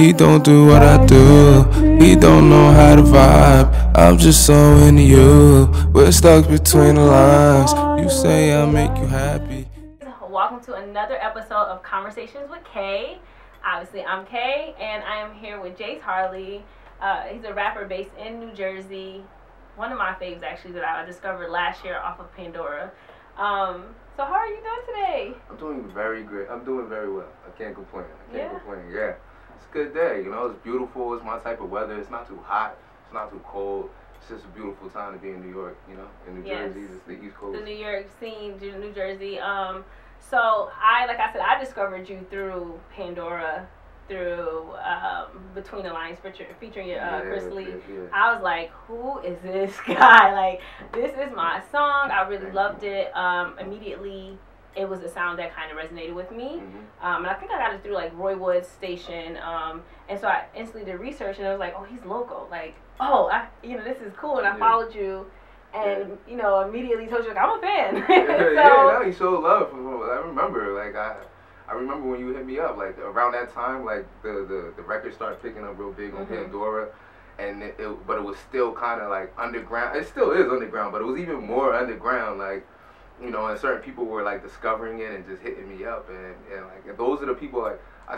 He don't do what I do. He don't know how to vibe. I'm just so into you. We're stuck between the lines. You say I'll make you happy. Welcome to another episode of Conversations with Kay. Obviously, I'm Kay, and I am here with Jase Harley. He's a rapper based in New Jersey. One of my faves, actually, that I discovered last year off of Pandora. So how are you doing today? I'm doing very great. I'm doing very well. I can't complain. Yeah. It's a good day. You know, it's beautiful. It's my type of weather. It's not too hot. It's not too cold. It's just a beautiful time to be in New York, you know. In New Jersey, it's the East Coast. The New York scene, New Jersey. So like I said, I discovered you through Pandora, through Between the Lines, featuring Chris Lee. Yeah. I was like, who is this guy? Like, this is my song. I really loved it. Immediately, it was a sound that kind of resonated with me. And I think I got it through like Roy Wood's station. And so I instantly did research, and I was like, oh, he's local. Like, this is cool. And I followed you. And immediately told you, like, I'm a fan. You showed love. I remember, I remember when you hit me up, like around that time, like the record started picking up real big on Pandora, and but it was still kind of like underground. It still is underground, but it was even more underground. Like, and certain people were like discovering it and just hitting me up, and those are the people like I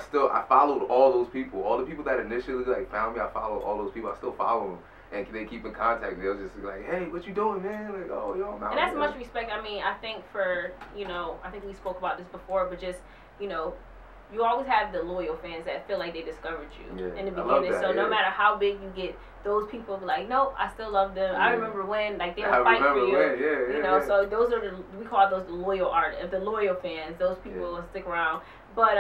followed all those people, all the people that initially like found me. I followed all those people. I still follow them. And they keep in contact. They'll just be like, hey, what you doing, man? Like, oh, yo, I'm out. And that's much respect. I mean, I think I think we spoke about this before, but just, you always have the loyal fans that feel like they discovered you in the beginning. So no matter how big you get, those people be like, nope, I still love them. I remember when, like, they would fight for you. So those are we call those the loyal artists, the loyal fans. Those people will stick around. But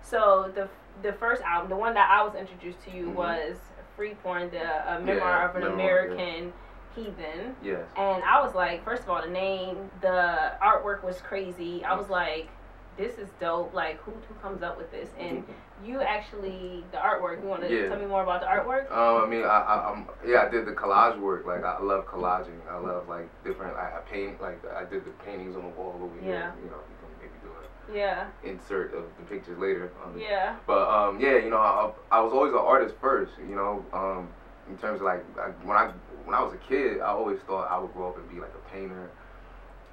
so the first album, the one that I was introduced to you was Free Porn, the memoir of an American heathen. Yes. And I was like, first of all, the name, the artwork was crazy. I was like, this is dope. Like, who comes up with this? And you actually, the artwork, you want to tell me more about the artwork? I did the collage work. Like, I love collaging. I love, like, different, I paint, like, I did the paintings on the wall over here. You can maybe do it. Insert of the pictures later. But I was always an artist first. In terms of like when I was a kid, I always thought I would grow up and be like a painter.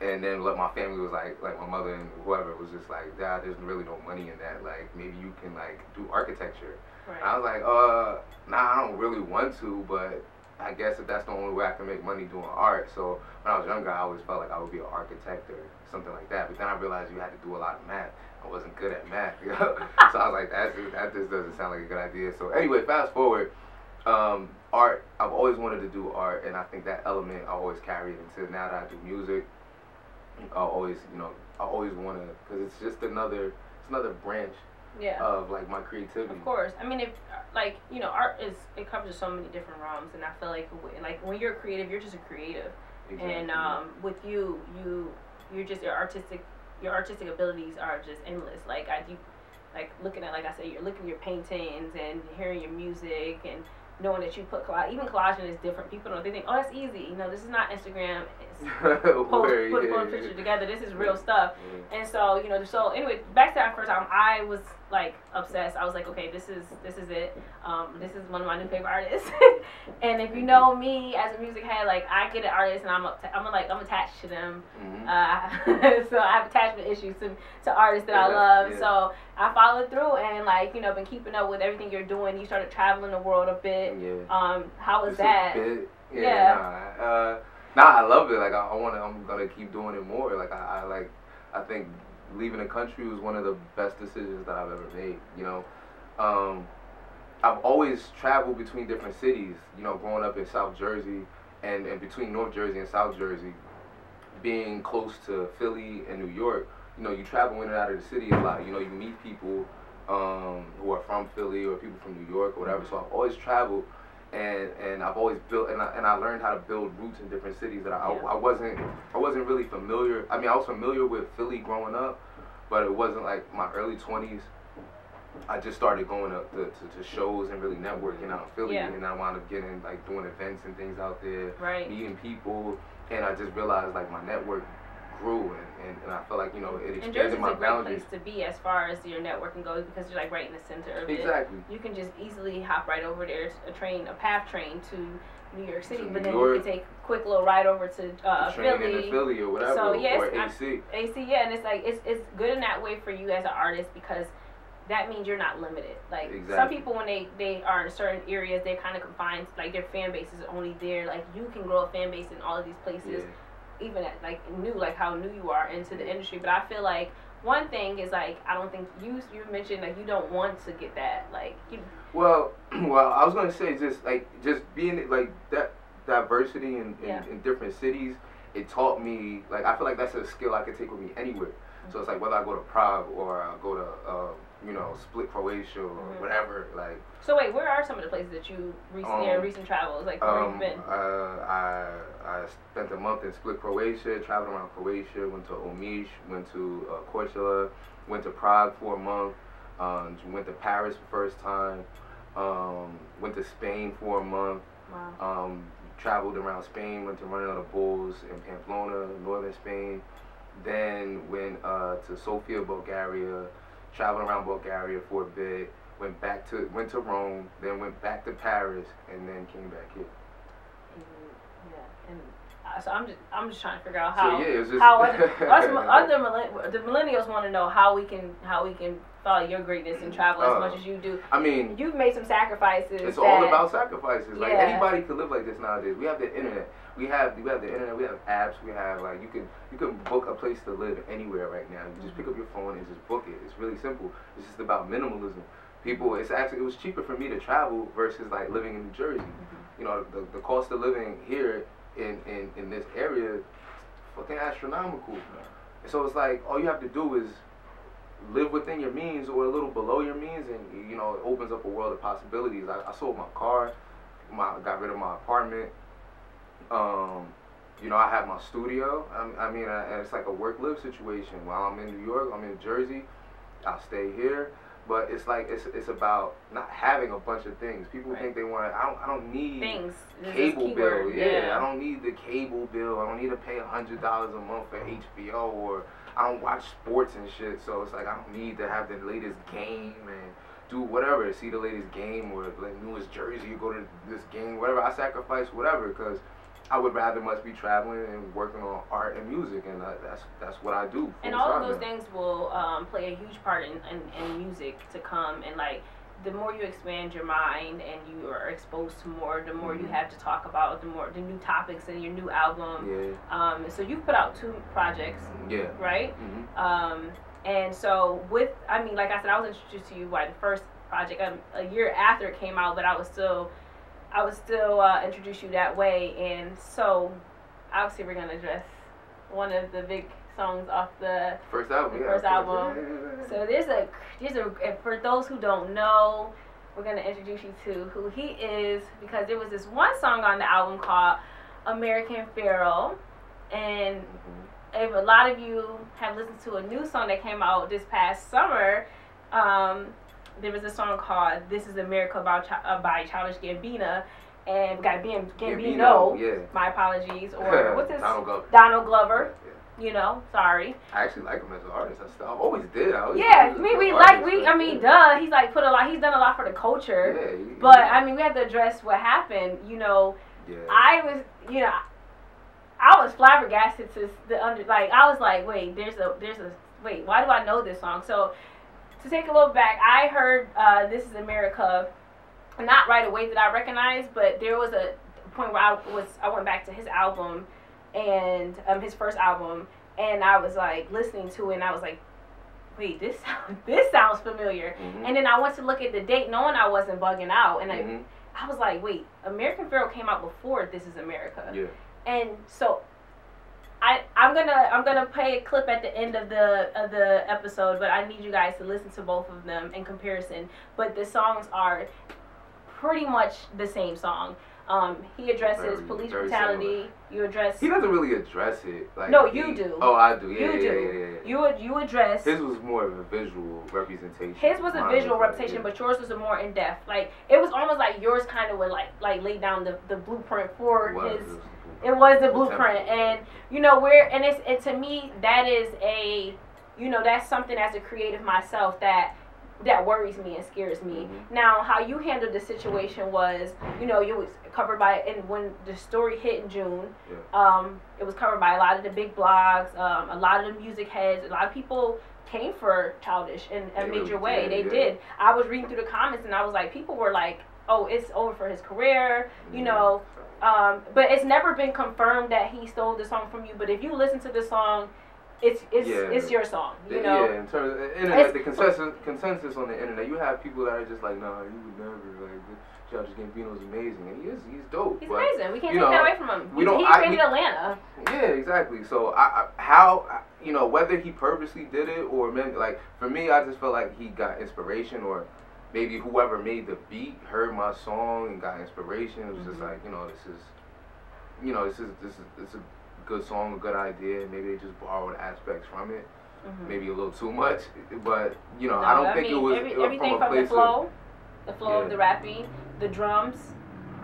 And then my family was like my mother and whoever was just like, Dad, there's really no money in that. Like, maybe you can like do architecture. Right. And I was like, nah, I don't really want to, but I guess if that's the only way I can make money doing art. So when I was younger, I always felt like I would be an architect or something like that. But then I realized you had to do a lot of math. I wasn't good at math, So I was like, that just doesn't sound like a good idea. So anyway, fast forward, art. I've always wanted to do art, and I think that element I always carried into now that I do music. I always want to, because it's just another branch of like my creativity. Of course. I mean, if art it covers so many different realms, and I feel like when you're creative, you're just a creative. Exactly. And with you're just your artistic abilities are just endless. Like looking at, like I said, you're looking at your paintings and hearing your music and knowing that you put even collaging is different. People don't, they think, oh, that's easy. This is not Instagram. It's put a picture together. This is real stuff. And so so anyway, back to that first time, I was like obsessed. I was like, okay, this is it. This is one of my new favorite artists. And if you know me as a music head, like, I get an artist and I'm attached to them. So I have attachment issues to artists that I love. So I followed through and been keeping up with everything you're doing. You started traveling the world a bit. How was that? I love it. Like, I'm gonna keep doing it more. Like, I think leaving the country was one of the best decisions that I've ever made. I've always traveled between different cities. Growing up in South Jersey and between North Jersey and South Jersey, being close to Philly and New York. You travel in and out of the city a lot. You meet people who are from Philly or people from New York or whatever. So I've always traveled. And I've always built, and I learned how to build roots in different cities that I wasn't really familiar. I mean, I was familiar with Philly growing up, but it wasn't like my early 20s. I just started going to shows and really networking out in Philly, and I wound up getting doing events and things out there, meeting people, and I just realized my network grew, and I feel like, you know, it And expanded Jersey's my a great boundaries. place to be as far as your networking goes because you're like right in the center of it. Exactly. You can just easily hop right over there, a path train to New York City, To but New then York. you can take a quick little ride over to Train Philly. in Philly or whatever, So, yes, or AC. AC, yeah, and it's like it's good in that way for you as an artist because that means you're not limited. Like Exactly. some people when they are in certain areas, they're kind of confined. Like their fan base is only there. Like you can grow a fan base in all of these places, even at like how new you are into the industry. But I feel like one thing is like I don't think you mentioned like you don't want to get that like. Well, I was gonna say just being like that diversity in different cities. It taught me like I feel like that's a skill I could take with me anywhere. So it's like whether I go to Prague or I go to Split, Croatia or whatever. Like. So wait, where are some of the places that you recent travels? Like where have you been? I spent a month in Split, Croatia. Traveled around Croatia. Went to Omiš. Went to Korčula. Went to Prague for a month. Went to Paris for the first time. Went to Spain for a month. Wow. Traveled around Spain. Went to Running of the Bulls in Pamplona, northern Spain. Then went to Sofia, Bulgaria. Traveled around Bulgaria for a bit. Went to Rome. Then went back to Paris, and then came back here. Yeah, and so I'm just trying to figure out how the millennials want to know how we can follow your greatness and travel as much as you do. I mean, you've made some sacrifices. It's all about sacrifices. Yeah. Like anybody could live like this nowadays. We have the internet. We have the internet. We have apps. We have like you can book a place to live anywhere right now. You just pick up your phone and just book it. It's really simple. It's just about minimalism. It was cheaper for me to travel versus like living in New Jersey. You know, the cost of living here in this area is fucking astronomical. So it's like all you have to do is live within your means or a little below your means, and you know it opens up a world of possibilities. I sold my car, got rid of my apartment. You know, I have my studio. And it's like a work-live situation. While I'm in New York, I'm in Jersey. I'll stay here. But it's like it's about not having a bunch of things. People think they want. I don't need things. Cable bill. Yeah, I don't need the cable bill. I don't need to pay $100 a month for HBO, or I don't watch sports and shit. So it's like I don't need to have the latest game and do whatever. See the latest game or the newest jersey. You go to this game, whatever. I sacrifice whatever because I would rather much be traveling and working on art and music, and that's what I do. And all of those things will play a huge part in music to come. And like the more you expand your mind and you are exposed to more, the more you have to talk about, the new topics in your new album. Yeah. So you've put out 2 projects. Yeah. Right. And so like I said, I was introduced to you by the first project a year after it came out, but I would still introduce you that way. And so obviously we're gonna address one of the big songs off the first album. So there's a for those who don't know, we're gonna introduce you to who he is, because there was this one song on the album called American Pharaoh, and if a lot of you have listened to a new song that came out this past summer, there was a song called "This Is America" by Childish Gambino, and we got Gambino. Yeah. My apologies. Or what's this? Donald Glover. Yeah. You know, sorry. I actually like him as an artist. I always did. Duh. He's like he's done a lot for the culture. Yeah. But I mean, we have to address what happened. You know, I was flabbergasted I was like, wait, wait, why do I know this song? So to take a look back, I heard "This Is America" not right away that I recognized, but there was a point where I went back to his album and his first album, and I was like listening to it, and I was like, wait, this sounds familiar. And then I went to look at the date, knowing I wasn't bugging out, and I was like, wait, American Pharaoh came out before "This Is America." Yeah. And so I'm gonna play a clip at the end of the episode, but I need you guys to listen to both of them in comparison. But the songs are pretty much the same song. He addresses police brutality. Similar. You address. He doesn't really address it. Like, no, you do. Oh, I do. Yeah, you do. Yeah. You address. His was more of a visual representation. His was a visual representation, but yours was a more in depth. Like, it was almost like yours kind of would like lay down the blueprint for his. It was the blueprint, and you know to me that is that's something as a creative myself that worries me and scares me. Mm-hmm. Now, how you handled the situation was, you was covered by, and when the story hit in June, it was covered by a lot of the big blogs, a lot of the music heads, a lot of people came for Childish in a major way. They did. I was reading through the comments and I was like, people were like, oh, it's over for his career, but it's never been confirmed that he stole the song from you. But if you listen to the song, it's your song, Yeah, in terms of the internet, the consensus on the internet, you have people that are just like, nah, he would never, like, Childish Gambino's amazing, and he's dope. He's amazing. We can't take that away from him. He created Atlanta. Yeah, exactly. So whether he purposely did it or meant, like, for me, I just felt like he got inspiration, or maybe whoever made the beat heard my song and got inspiration. It was just like, this is a good song, a good idea. Maybe they just borrowed aspects from it, maybe a little too much. But I don't think it was everything from the flow of the rapping, the drums.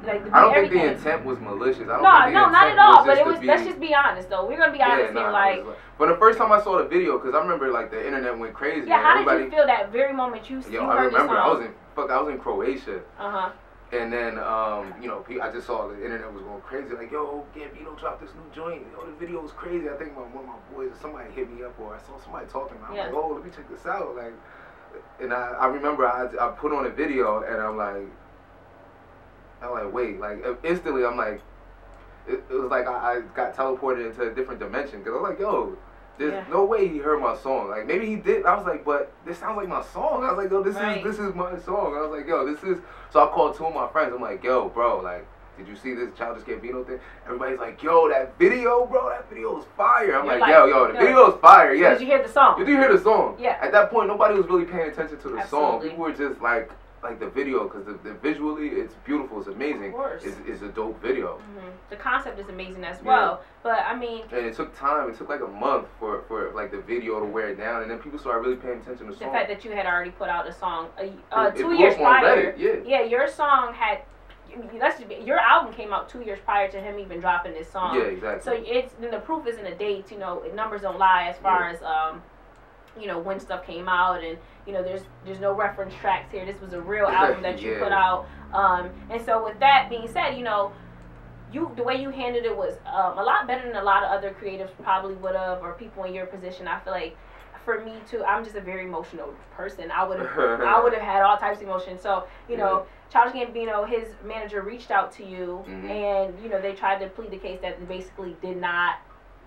Like I don't think the intent was malicious. No, not at all. But it was. Let's just be honest, though. We're gonna be honest here. Like, but the first time I saw the video, because I remember like the internet went crazy. Yeah, how did you feel that very moment you heard the song? I remember I was in Croatia. And then, I just saw the internet was going crazy. Like, yo, Gambino dropped this new joint. Yo, the video was crazy. I think one of my boys, somebody hit me up, or I saw somebody talking. I was like, oh, let me check this out. Like, and I remember I put on a video, and I'm like, wait, like, instantly, I'm like, it was like I got teleported into a different dimension. Because I was like, yo, there's no way he heard my song. Like, maybe he did. I was like, but this sounds like my song. I was like, yo, this is my song. I was like, yo, this is. So I called two of my friends. I'm like, yo, bro, like, did you see this Childish Gambino thing? Everybody's like, yo, that video, bro, that video is fire. I'm like, yo, the video is fire. Yeah. Did you hear the song? Did you hear the song? Yeah. At that point, nobody was really paying attention to the song. People were just like the video, because the visually it's beautiful, it's amazing. Of course. It's a dope video. The concept is amazing as well. But I mean, and it took time. It took like a month for like the video to wear it down, and then people started really paying attention to the song. The fact that you had already put out a song 2 years prior. Yeah, your song had. Your album came out 2 years prior to him even dropping this song. Yeah, exactly. So the proof is in the dates. Numbers don't lie as far as when stuff came out, and there's no reference tracks here. This was a real album that you put out. And so with that being said, the way you handled it was a lot better than a lot of other creatives probably would have, or people in your position. I feel like for me too, I'm just a very emotional person. I would have had all types of emotions. So Childish Gambino, his manager reached out to you, and they tried to plead the case that they basically did not.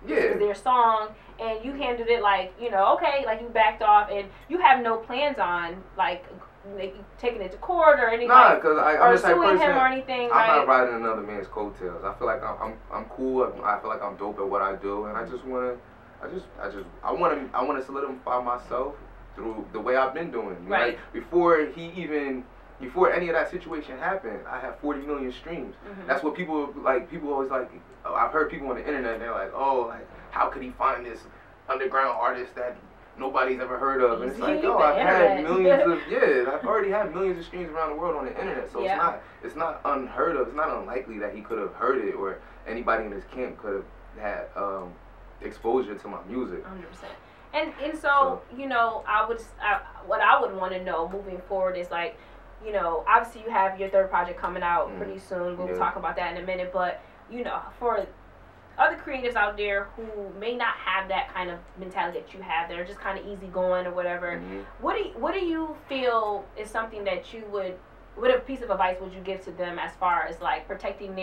This was their song, and you handled it like, okay, like you backed off, and you have no plans on like taking it to court or anything. Nah, because I'm suing him or anything. I'm not riding another man's coattails. I feel like I'm cool. I feel like I'm dope at what I do, and I just want to solidify myself through the way I've been doing. Right. Like, before any of that situation happened, I had 40 million streams. That's what people always like. I've heard people on the internet, they're like, oh, like, how could he find this underground artist that nobody's ever heard of? And it's like, yo, I've already had millions of streams around the world on the internet. So it's not unheard of. It's not unlikely that he could have heard it, or anybody in his camp could have had exposure to my music. 100%. And so what I would want to know moving forward is like, obviously you have your third project coming out pretty soon. We'll talk about that in a minute. But, for other creatives out there who may not have that kind of mentality that you have, that are just kind of easygoing or whatever, what do you feel is something that you what a piece of advice would you give to them as far as like protecting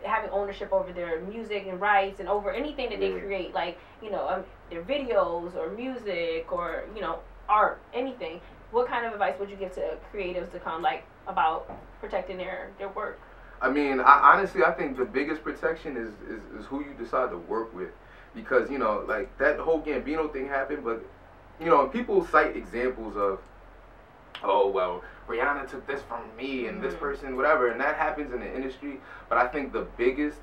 having ownership over their music and rights and over anything that they create, like, their videos or music or, art, anything? What kind of advice would you give to creatives to come, like, about protecting their work? I mean, honestly, I think the biggest protection is who you decide to work with. Because, like, that whole Gambino thing happened, but, people cite examples of oh well, Rihanna took this from me and this person, whatever, and that happens in the industry. But I think the biggest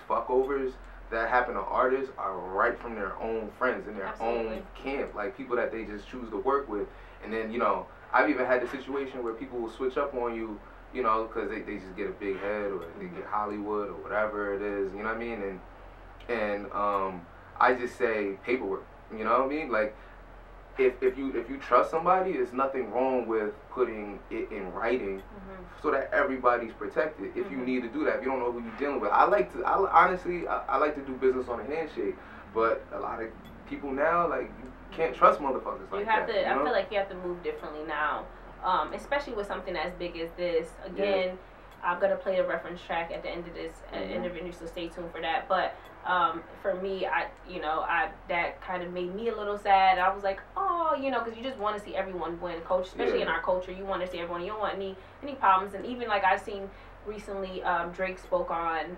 fuckovers that happen to artists are right from their own friends in their own camp, like people that they just choose to work with. And then, you know, I've even had the situation where people will switch up on you, you know, because they just get a big head or they get Hollywood or whatever it is, you know what I mean? And I just say paperwork, you know what I mean? Like, if you trust somebody, there's nothing wrong with putting it in writing so that everybody's protected. If you need to do that, if you don't know who you're dealing with, honestly like to do business on a handshake, but a lot of people now, like, you can't trust motherfuckers like that. I feel like you have to move differently now, especially with something as big as this. Again, I'm gonna play a reference track at the end of this interview, so stay tuned for that. But for me, that kind of made me a little sad. I was like, oh, you know, because you just want to see everyone win, coach. Especially in our culture, you want to see everyone. You don't want any problems. And even like I've seen recently, Drake spoke on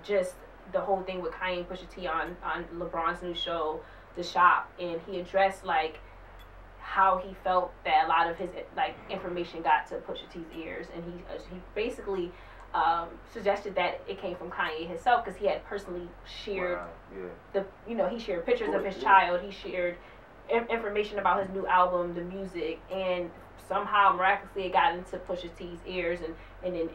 just the whole thing with Kanye and Pusha T on LeBron's new show, The Shop, and he addressed like how he felt that a lot of his like information got to Pusha T's ears, and he basically suggested that it came from Kanye himself because he had personally shared he shared pictures of his child, he shared information about his new album, the music, and somehow miraculously it got into Pusha T's ears and his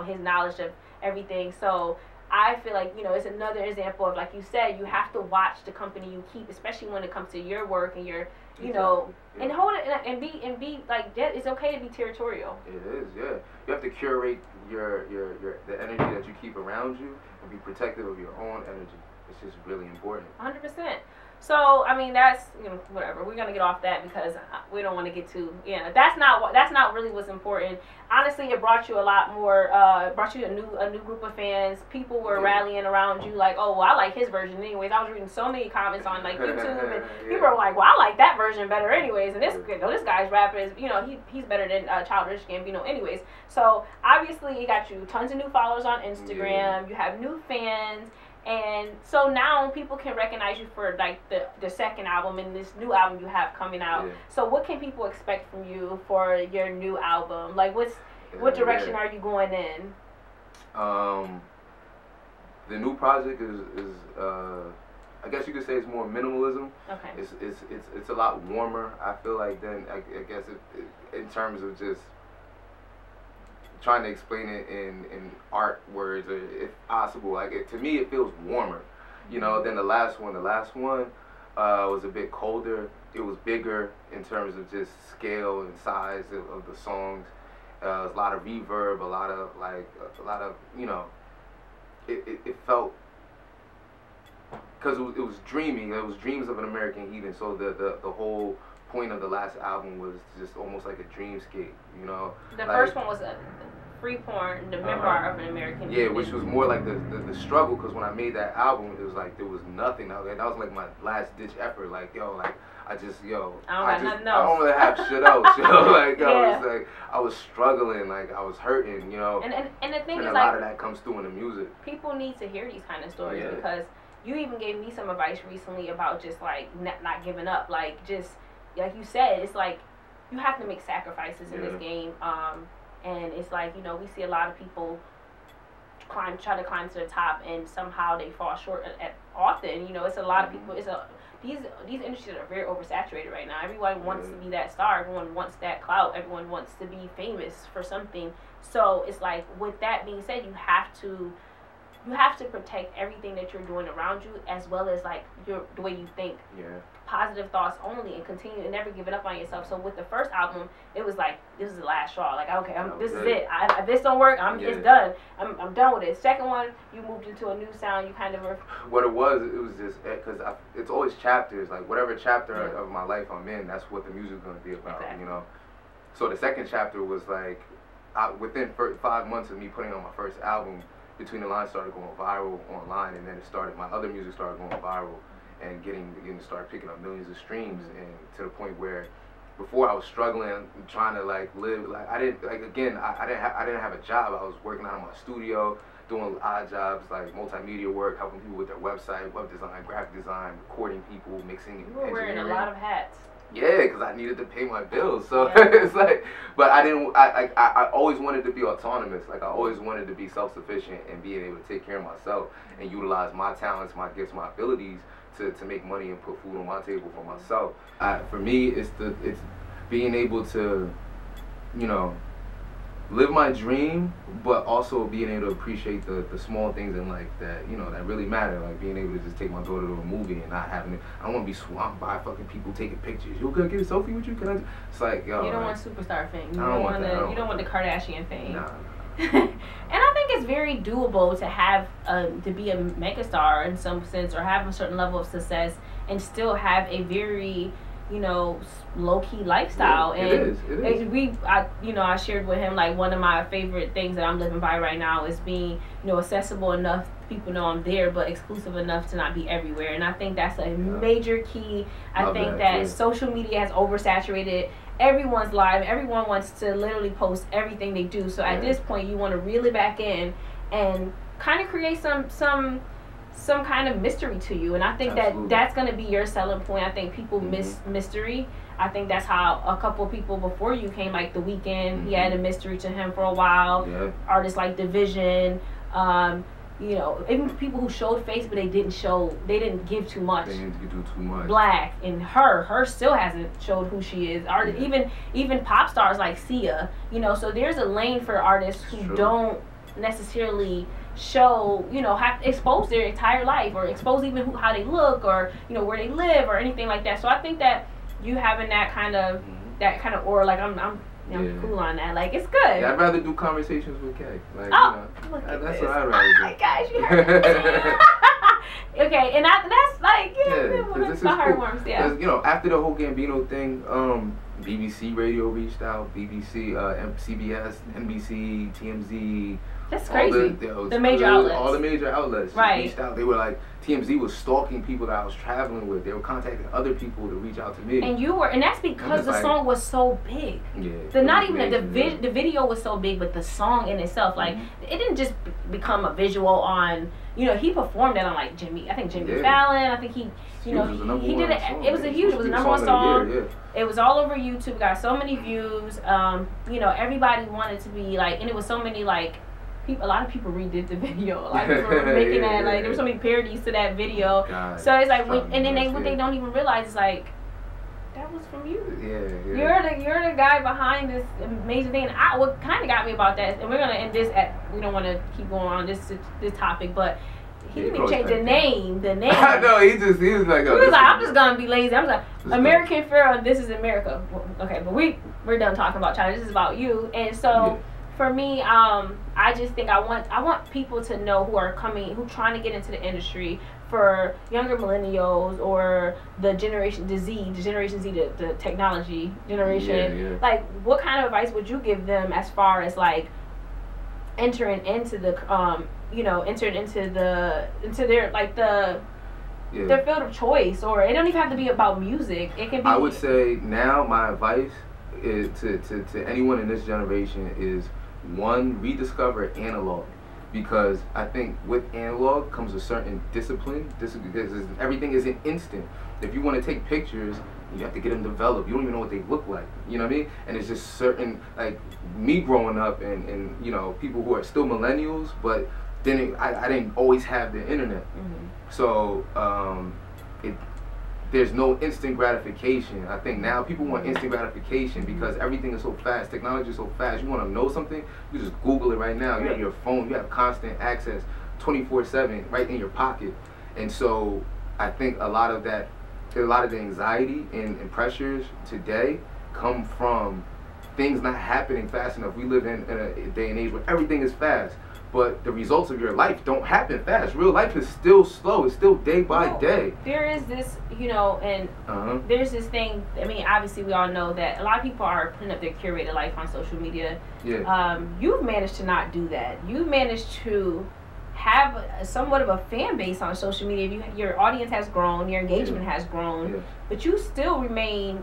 his knowledge of everything. So I feel like, you know, it's another example of, like you said, you have to watch the company you keep, especially when it comes to your work and your, you know, and hold it and be like, it's okay to be territorial. It is, yeah. You have to curate the energy that you keep around you and be protective of your own energy. It's just really important. 100%. So I mean, that's, you know, whatever. We're gonna get off that because we don't want to get too, that's not really what's important. Honestly, it brought you a lot more. Brought you a new group of fans. People were rallying around you, like, oh, well, I like his version anyways. I was reading so many comments on like YouTube, and people were like, well, I like that version better anyways. And this guy's rapper is, you know, he's better than Childish Gambino anyways. So obviously, it got you tons of new followers on Instagram. You have new fans. And so now people can recognize you for like the second album and this new album you have coming out. So what can people expect from you for your new album? Like what direction are you going in? The new project is I guess you could say it's more minimalism. Okay. It's a lot warmer, I feel like, than I guess in terms of just trying to explain it in art words, or if possible. Like, to me, it feels warmer, you know, than the last one. The last one was a bit colder. It was bigger in terms of just scale and size of the songs. A lot of reverb, a lot of you know, it felt, because it was dreaming. It was dreams of an American heathen. So the whole point of the last album was just almost like a dreamscape, you know. The first one was a Free Porn, the memoir of an American heathen. Which was more like the struggle, because when I made that album, it was like there was nothing. That was like my last ditch effort. Like, yo, like I don't really have shit else. You know, like it's like I was struggling, like I was hurting, you know. And the thing is, a lot of that comes through in the music. People need to hear these kind of stories because you even gave me some advice recently about just like not giving up. Like, just like you said, it's like you have to make sacrifices in this game. And it's like, you know, we see a lot of people try to climb to the top, and somehow they fall short often. You know, it's a lot of people. These industries are very oversaturated right now. Everyone wants to be that star. Everyone wants that clout. Everyone wants to be famous for something. So it's like, with that being said, you have to protect everything that you're doing around you, as well as like the way you think. Positive thoughts only, and continue and never give it up on yourself. So with the first album, it was like, this is the last straw. Like, okay, this is it. If this don't work, it's done. I'm done with it. Second one, you moved into a new sound. You kind of what it was just because it's always chapters. Like, whatever chapter of my life I'm in, that's what the music's gonna be about. You know. So the second chapter was like, within 5 months of me putting on my first album, Between the Lines started going viral online, and then my other music started going viral and getting to start picking up millions of streams, and to the point where before I was struggling, trying to like live, like I didn't have a job. I was working out of my studio, doing odd jobs like multimedia work, helping people with their website, web design, graphic design, recording people, mixing, you were wearing a lot of hats. Yeah, because I needed to pay my bills. So it's like, but I always wanted to be autonomous. Like, I always wanted to be self-sufficient and being able to take care of myself and utilize my talents, my gifts, my abilities to make money and put food on my table for myself. For me, it's being able to, you know, live my dream, but also being able to appreciate the small things in life that, you know, that really matter. Like being able to just take my daughter to a movie and not having to, I don't want to be swamped by fucking people taking pictures. You gonna get a selfie with you? Can I? It's like, yo. You don't want superstar fame. You I don't want that. You don't want the Kardashian fame. Nah. And I think it's very doable to have to be a megastar in some sense, or have a certain level of success and still have a very, you know, low-key lifestyle. Yeah, and it is. I shared with him, like, one of my favorite things that I'm living by right now is being, you know, accessible enough, people know I'm there, but exclusive enough to not be everywhere. And I think that's a major key. I think that social media has oversaturated everyone's life. Everyone wants to literally post everything they do. So at this point, you want to reel it back in and kind of create some kind of mystery to you. And I think that's going to be your selling point. I think people miss mystery. I think that's how a couple of people before you came, like The Weeknd. He had a mystery to him for a while. Artists like Division. You know, even people who showed face, but they didn't give too much. They didn't do too much. Black, and her still hasn't showed who she is. Even pop stars like Sia, you know. So there's a lane for artists who don't necessarily show, you know, expose their entire life, or expose even how they look, or, you know, where they live, or anything like that. So I think that you having that kind of aura, like I'm cool on that. Like, it's good. Yeah, I'd rather do conversations with Kay. Like, you know, look at that's this. what I'd rather do. Oh my gosh, you heard it. Okay, and that's like, that's my heartwarms. Yeah. You know, after the whole Gambino thing, BBC Radio reached out, BBC, CBS, NBC, TMZ. That's crazy. The major outlets. All the major outlets reached out. They were like, TMZ was stalking people that I was traveling with. They were contacting other people to reach out to me. And that's because the song was so big. Yeah. Not even the video was so big, but the song in itself, like, it didn't just become a visual on, you know, he performed that on, like, Jimmy Fallon. I think he did it. It was a number one song. It was all over YouTube. Got so many views. You know, everybody wanted to be like, and it was so many, like, a lot of people redid the video. A lot of people were making that, like, there were so many parodies to that video. So it's like, what they don't even realize is, like, that was from you. You're the guy behind this amazing thing. And what kind of got me about that, and we're gonna end this we don't want to keep going on this topic, but he didn't even change the name. I know, he was like, I'm just gonna be lazy. I'm like, American Pharaoh, this is America. Okay, but we're done talking about China. This is about you. And so for me, I just think I want people to know who trying to get into the industry, for younger millennials or the Generation Z, the technology generation. Like, what kind of advice would you give them as far as, like, entering into their field of choice? Or it don't even have to be about music. It can be. I would say now my advice is to anyone in this generation is, one, rediscover analog, because I think with analog comes a certain discipline. Because everything isn't instant. If you want to take pictures, you have to get them developed. You don't even know what they look like. You know what I mean? And it's just certain, like me growing up, and you know, people who are still millennials, but then I didn't always have the internet. So there's no instant gratification. I think now people want instant gratification because everything is so fast. Technology is so fast. You want to know something, you just Google it right now. You have your phone. You have constant access 24/7 right in your pocket. And so I think a lot of the anxiety and pressures today come from things not happening fast enough. We live in a day and age where everything is fast, but the results of your life don't happen fast. Real life is still slow. It's still day by day. There is this, you know, and there's this thing. I mean, obviously we all know that a lot of people are putting up their curated life on social media. You've managed to not do that. You've managed to have somewhat of a fan base on social media. Your audience has grown, your engagement has grown, but you still remain,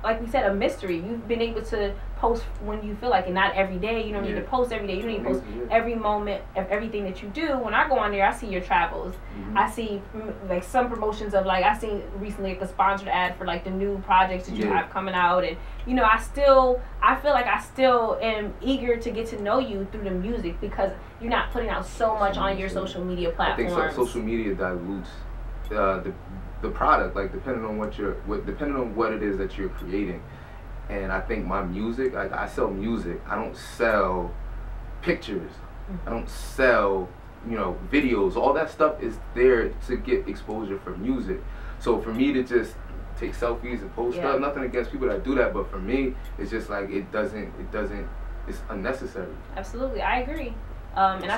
like we said, a mystery. You've been able to post when you feel like it. Not every day. You don't need to post every day. You don't need to post every moment of everything that you do. When I go on there, I see your travels. I see like some promotions of like I seen recently like a sponsored ad for like the new projects that you have coming out, and you know I feel like I still am eager to get to know you through the music because you're not putting out so much on your social media platforms. I think social media dilutes the product, like depending on what it is that you're creating. And I think my music, like I sell music, I don't sell pictures, I don't sell, you know, videos. All that stuff is there to get exposure for music. So for me to just take selfies and post stuff, nothing against people that do that, but for me, it's just like it's unnecessary. Absolutely, I agree. And I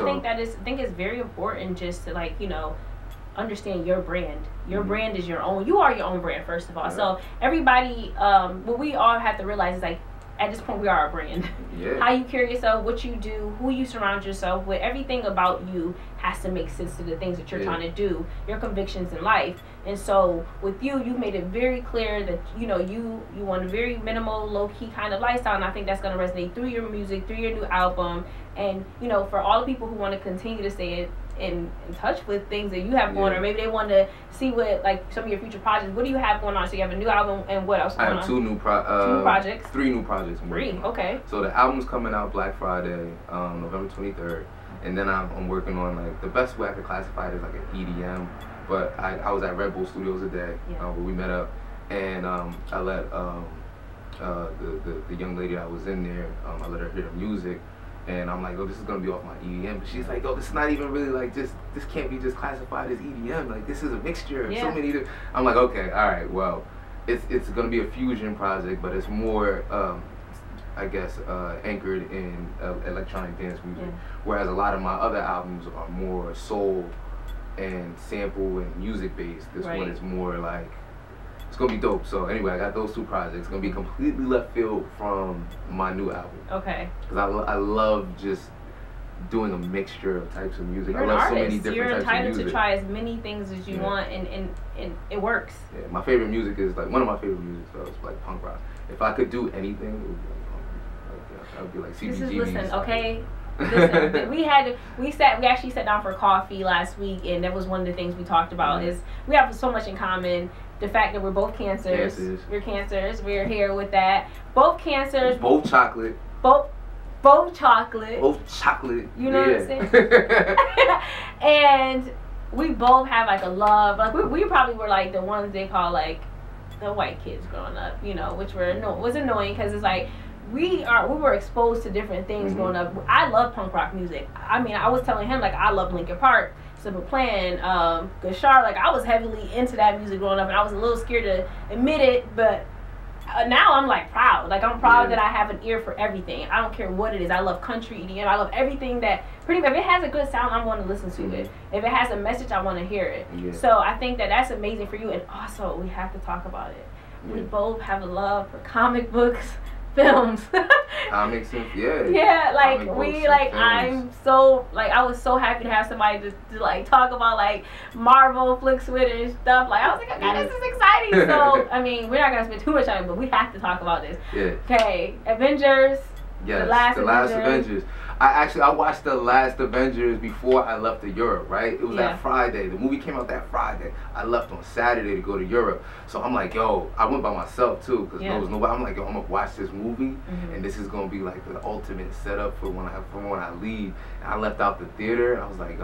think it's very important just to like, you know, understand your brand. Your brand is your own. You are your own brand, first of all. So everybody, what we all have to realize is like, at this point, we are a brand. How you carry yourself, what you do, who you surround yourself with, everything about you has to make sense to the things that you're trying to do, your convictions in life. And so with you, you made it very clear that, you know, you want a very minimal, low-key kind of lifestyle, and I think that's going to resonate through your music, through your new album. And, you know, for all the people who want to continue to stay in touch with things that you have going on, or maybe they want to see what, like, some of your future projects. What do you have going on? So you have a new album, and what else going on? I have two new projects. 3 new projects. Okay. So the album's coming out Black Friday, November 23rd, and then I'm working on, like, the best way I could classify it is like an EDM. But I was at Red Bull Studios today, where we met up, and I let the young lady that was in there, I let her hear the music. And I'm like, oh, this is gonna be off my EDM. But she's like, oh, this is not even really like this can't be just classified as EDM. Like, this is a mixture of so many. I'm like, okay, all right, well, it's gonna be a fusion project, but it's more, I guess, anchored in electronic dance music. Whereas a lot of my other albums are more soul and sample and music based. This one is more like, it's gonna be dope. So anyway, I got those 2 projects. It's gonna be completely left field from my new album. Okay. Because I love just doing a mixture of types of music. You're I love an so many artist. different You're types of entitled music. to try as many things as you want, and it works. Yeah, my favorite music is like, one of my favorite music styles is like punk rock. If I could do anything, it would be like punk rock. Like, I would be like CBGB. Listen, okay. Listen, we actually sat down for coffee last week, and that was one of the things we talked about is we have so much in common. The fact that we're both cancers. We're cancers. We're here with that. Both cancers. Both chocolate. Both chocolate. Both chocolate. You know what I'm saying? And we both have like a love. Like we probably were like the ones they call like the white kids growing up, you know, which was annoying because it's like we were exposed to different things growing up. I love punk rock music. I mean, I was telling him like I love Linkin Park, Simple Plan, Gashar. Like I was heavily into that music growing up, and I was a little scared to admit it, but now I'm like proud. Like I'm proud that I have an ear for everything. I don't care what it is. I love country, EDM. I love everything that pretty much, if it has a good sound, I want to listen to it. If it has a message, I want to hear it. So I think that that's amazing for you. And also, we have to talk about it. We both have a love for comic books, films. Comics and like we like I'm so like I was so happy to have somebody to like talk about like Marvel flicks with and stuff. Like I was like, okay, this is exciting. So I mean, we're not gonna spend too much time, but we have to talk about this. Okay, Avengers. Yes, the last Avengers. I watched the last Avengers before I left to Europe, right? It was that Friday. The movie came out that Friday. I left on Saturday to go to Europe. So I'm like, yo, I went by myself too, because there was nobody. I'm like, yo, I'm gonna watch this movie, and this is gonna be like the ultimate setup for when I leave. And I left out the theater, and I was like,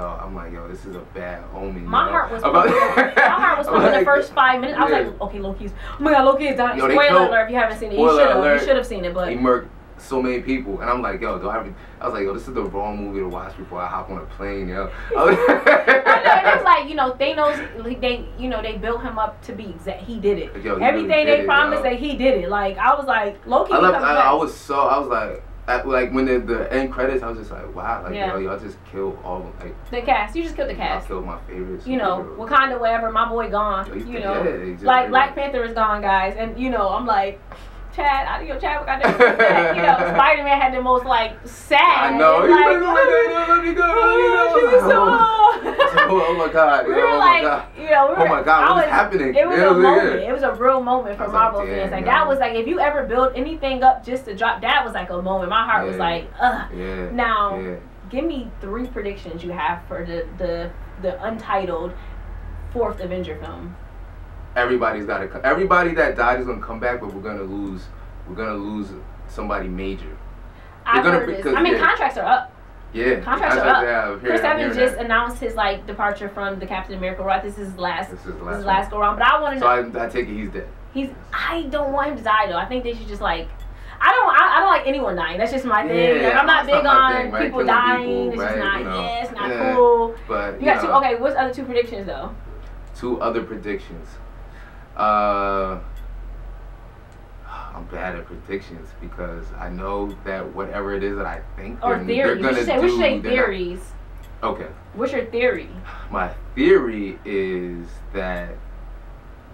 yo, this is a bad omen. My heart was pumping the first 5 minutes. I was like, okay, Loki's. Oh my God, Loki is dying. Spoiler alert if you haven't seen it. You should have seen it, but he murked so many people, and I'm like, yo, I was like, yo, this is the wrong movie to watch before I hop on a plane, yo. I know, it's like, you know, Thanos, they built him up to be exact. He did it. Yo, everything they promised that he did it. Like I was like, Loki. I was like when the end credits, I was just like, wow, like yo, y'all just killed all of them. Like the cast, you just killed the cast. I killed my favorites. You know, Wakanda, whatever. My boy gone. You know, like Black Panther is gone, guys, and you know, I'm like. Chadwick, I never said that. You know, Spider-Man had the most like sad. I know. Like, let me go. oh my God. We were oh like, my God. you know, Oh my God, what is happening? It was a moment. It was a real moment for Marvel like, fans. Like, yo. that was like, if you ever build anything up just to drop, that was like a moment. My heart was like, ugh. Yeah. Now, Yeah. give me 3 predictions you have for the untitled 4th Avenger film. Everybody's got to. Everybody that died is gonna come back, but we're gonna lose. We're gonna lose somebody major. I've heard this. I mean, contracts are up. Yeah, contracts are up. Yeah, Chris Evans just announced his like departure from the Captain America role. This is his last. This is his last go around. But I want to know. So I take it he's dead. I don't want him to die though. I think they should just like. I don't like anyone dying. That's just my thing. Yeah, like, I'm not big on thing, right? people dying. It's just not. It's not cool. But you got 2. Okay, what's other 2 predictions though? 2 other predictions. I'm bad at predictions because I know that whatever it is that I think or theories. We should say theories. Okay. What's your theory? My theory is that,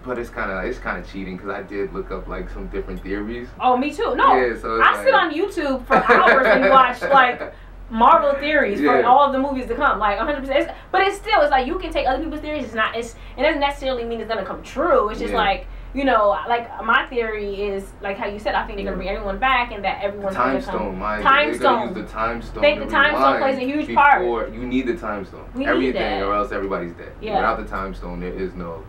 but it's kind of cheating because I did look up like some different theories. Oh, me too. No, yeah, so I sit on YouTube for hours and watch like Marvel theories for all of the movies to come, like 100%. But it's like you can take other people's theories. It doesn't necessarily mean it's gonna come true. It's just like. You know, like my theory is like how you said. I think they're gonna bring everyone back, and that everyone's gonna come. Time stone. Use the time stone. I think the time stone plays a huge part. You need the time stone. Everything, or else everybody's dead. Yeah. Without the time stone, there's no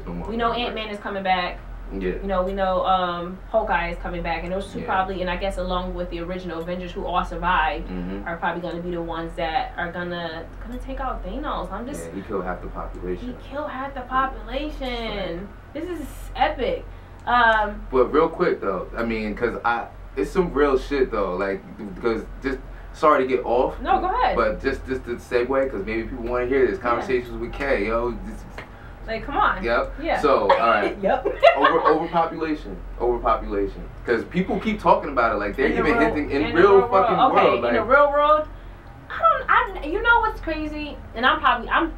more. We know Ant-Man is coming back. Yeah. You know, we know Hawkeye is coming back, and those 2 probably, and I guess along with the original Avengers who all survived, are probably going to be the ones that are gonna take out Thanos. He killed half the population. This is epic. But real quick though, I mean, it's some real shit though, like because just. Sorry to get off. No, go ahead. But just to segue, because maybe people want to hear this. Conversations with Kay, yo. Like, come on. Yep. Yeah. So, all right. Yep. Overpopulation. Because people keep talking about it like they're even hinting in real fucking world. Okay, like, in the real world, you know what's crazy? And I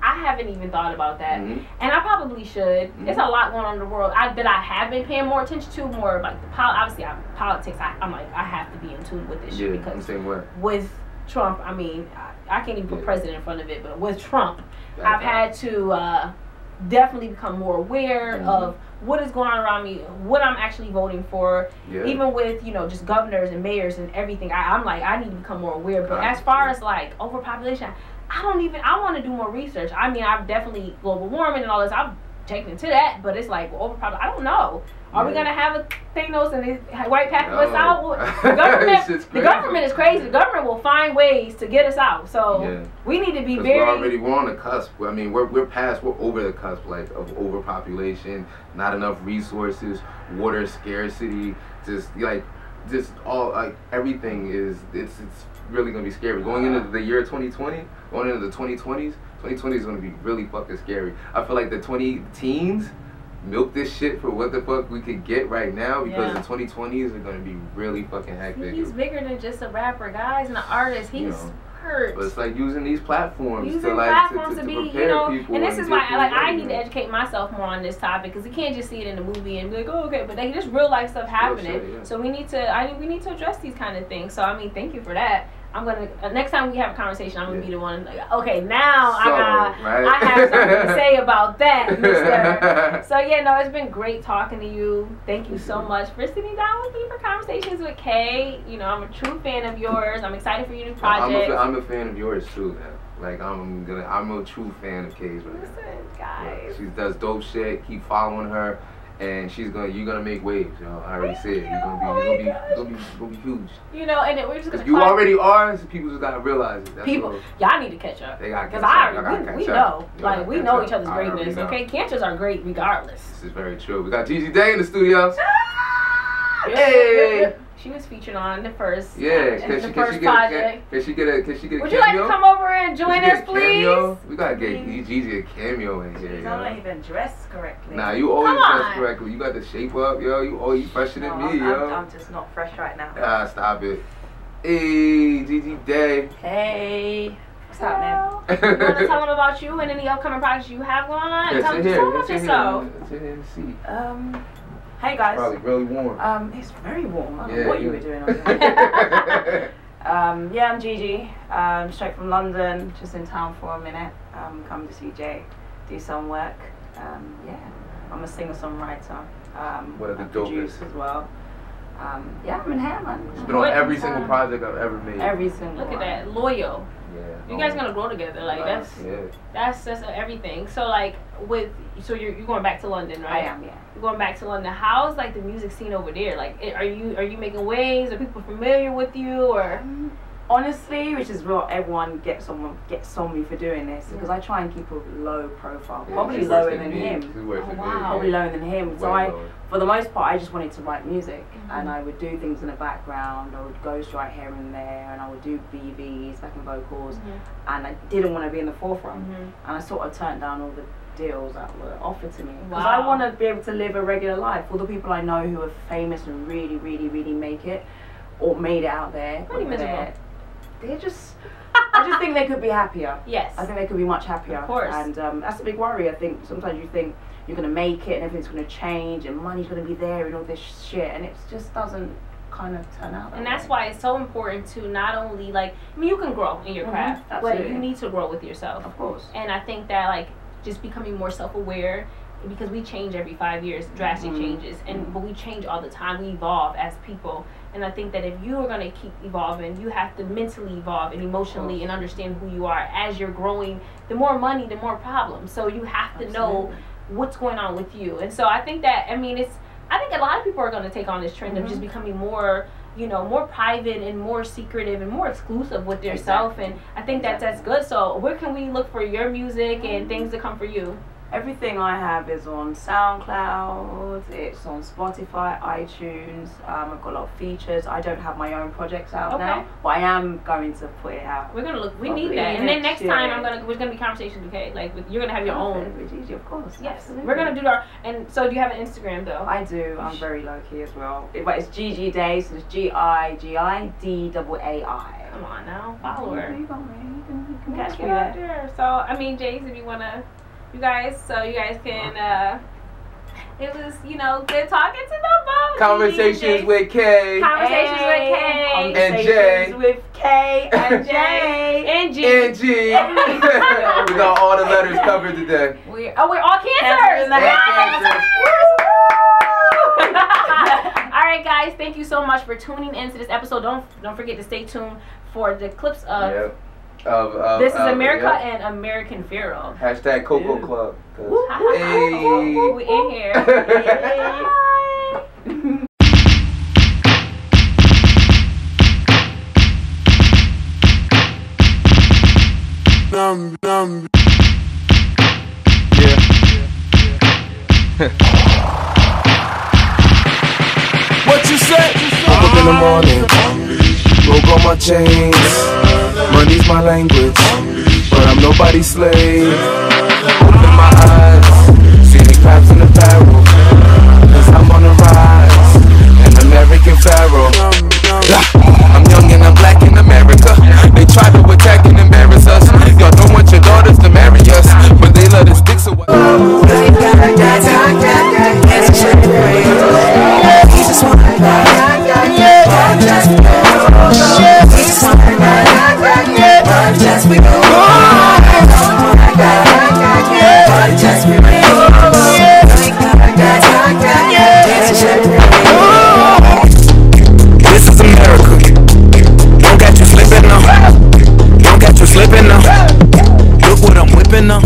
haven't even thought about that. And I probably should. There's a lot going on in the world that I have been paying more attention to, more like obviously politics. I'm like, I have to be in tune with this shit because the same way. With Trump, I mean, I can't even put president in front of it, but with Trump, I've had to definitely become more aware of what is going on around me, what I'm actually voting for, even with, you know, just governors and mayors and everything. I'm like, I need to become more aware. But as far as like overpopulation, I want to do more research. I mean, I've definitely global warming and all this. I've checked into that, but it's like overpopulation. I don't know. Are we gonna have a Thanos and the white pack us out? The government is crazy. The government will find ways to get us out. So we need to be very. We're on the cusp. I mean, we're over the cusp, like, of overpopulation, not enough resources, water scarcity, everything is it's really gonna be scary. Going into the year 2020, going into the 2020s. 2020 is gonna be really fucking scary. I feel like the 20-teens milk this shit for what the fuck we could get right now because the 2020s are gonna be really fucking hectic. He's bigger than just a rapper, guys, and an artist. He's smart. But it's like using these platforms to be, prepare people. And this is why I need to educate myself more on this topic because you can't just see it in the movie and be like, oh, okay, but there's real life stuff happening. So we need to address these kind of things. So I mean, thank you for that. I'm gonna next time we have a conversation, I'm gonna be the one. Like, okay, now I have something to say about that, Mister. So yeah, no, it's been great talking to you. Thank you so much for sitting down with me for Conversations with Kay. You know, I'm a true fan of yours. I'm excited for your new project. I'm a fan of yours too, man. Like I'm a true fan of Kay's right now. Listen, guys. She does dope shit. Keep following her. And you're gonna make waves, yo. I already said you're gonna be huge. You know, and we're just gonna. You already are. So people just gotta realize it. Y'all need to catch up. They gotta catch up. Because we know, like we know each other's greatness. Okay, cancers are great regardless. This is very true. We got Gigi Daái in the studio. Hey. She was featured on the first. Yeah, can she get a cameo? Would you like to come over and join us, please? We gotta get Gigi a cameo in here. I'm not even dressed correctly. Nah, you always dressed correctly. You got the shape up, yo. You fresher than me, yo. I'm just not fresh right now. Ah, stop it. Hey, Gigi Daái. Hey. What's happening? You want to tell them about you and any upcoming projects you have going on? Yeah, tell them about yourself. Sit here in the seat. Hey guys. It's probably really warm. It's very warm. I don't know what you were doing on Yeah, I'm Gigi. Straight from London, just in town for a minute. Come to see Jay, do some work. Yeah, I'm a singer-songwriter. One of the I produce dopest as well. Yeah, I'm in here, man. It's been on every single project I've ever made. Every single Look at one. that, loyal. Yeah. You guys gonna grow together, like that's everything. So like so you're going back to London, right? I am, yeah. You're going back to London. How's like the music scene over there? Like, are you making waves? Are people familiar with you or? Honestly, which is what everyone gets on me for doing this, because I try and keep a low profile, probably lower than him. Probably lower than him. So for the most part, I just wanted to write music, and I would do things in the background. I would ghostwrite here and there, and I would do BVs, backing vocals, and I didn't want to be in the forefront. And I sort of turned down all the deals that were offered to me, because I want to be able to live a regular life. All the people I know who are famous and really, really, really make it, or made it out there, pretty miserable. They're just, I just think they could be happier. Yes. I think they could be much happier. Of course. And that's a big worry. I think sometimes you think you're going to make it and everything's going to change and money's going to be there and all this shit, and it just doesn't kind of turn out that And that's way. why it's so important to not only like, I mean, you can grow in your craft, but you need to grow with yourself. Of course. And I think that like just becoming more self-aware, because we change every 5 years, drastic changes, but we change all the time. We evolve as people, and I think that if you are going to keep evolving, you have to mentally evolve and emotionally and understand who you are as you're growing. The more money, the more problems. So you have to know what's going on with you. And so I think that, I mean, I think a lot of people are going to take on this trend of just becoming more, you know, more private and more secretive and more exclusive with yourself. And I think that's good. So where can we look for your music and things to come for you? Everything I have is on SoundCloud, it's on Spotify, iTunes. I've got a lot of features. I don't have my own projects out now, but I am going to put it out. We're gonna look. We need that. And then next time we're gonna be conversations, okay? Like you're gonna have your own. With Gigi, of course. Yes, absolutely. we're gonna do our. And so, do you have an Instagram though? I do. I'm very low key as well. But it's Gigi Daái, so it's GIGIDAAI. Come on now, follow her. You can catch me out there. there. So I mean, Jase, if you wanna. You guys can, it was, you know, good talking to the Conversations with K. Conversations with K. And J. With K and J. And G. And G. We got all the letters covered today. We're all cancers. Alright guys, thank you so much for tuning into this episode. Don't forget to stay tuned for the clips of This is America and American Pharaoh. Hashtag Coco Club. Hey. We in here. What you say? Woke up in the morning, broke all my chains. Money's my language, but I'm nobody's slave. Open my eyes, see the crabs in the barrel. 'Cause I'm on the rise, an American pharaoh. I'm young and I'm black in America. They try to attack and embarrass us. Y'all don't want your daughters to marry us, but they let us stick so This is America. Don't got you slipping now. Don't got you slipping now. Look what I'm whipping now.